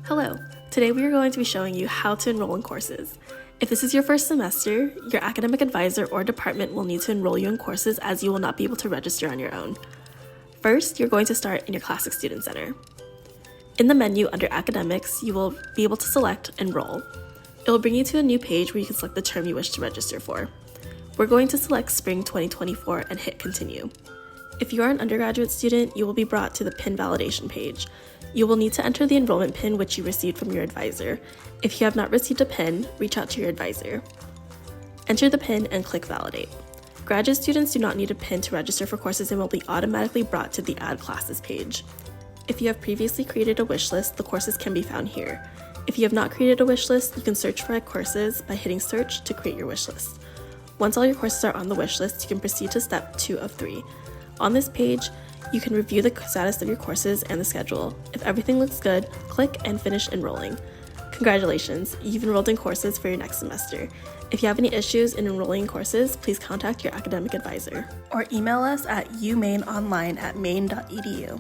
Hello, today we are going to be showing you how to enroll in courses. If this is your first semester, your academic advisor or department will need to enroll you in courses as you will not be able to register on your own. First, you're going to start in your Classic Student Center. In the menu under Academics, you will be able to select Enroll. It will bring you to a new page where you can select the term you wish to register for. We're going to select Spring 2024 and hit Continue. If you are an undergraduate student, you will be brought to the PIN validation page. You will need to enter the enrollment PIN which you received from your advisor. If you have not received a PIN, reach out to your advisor. Enter the PIN and click Validate. Graduate students do not need a PIN to register for courses and will be automatically brought to the Add Classes page. If you have previously created a wish list, the courses can be found here. If you have not created a wish list, you can search for courses by hitting Search to create your wish list. Once all your courses are on the wish list, you can proceed to step 2 of 3. On this page, you can review the status of your courses and the schedule. If everything looks good, click and finish enrolling. Congratulations, you've enrolled in courses for your next semester. If you have any issues in enrolling in courses, please contact your academic advisor or email us at UMaineOnline@maine.edu.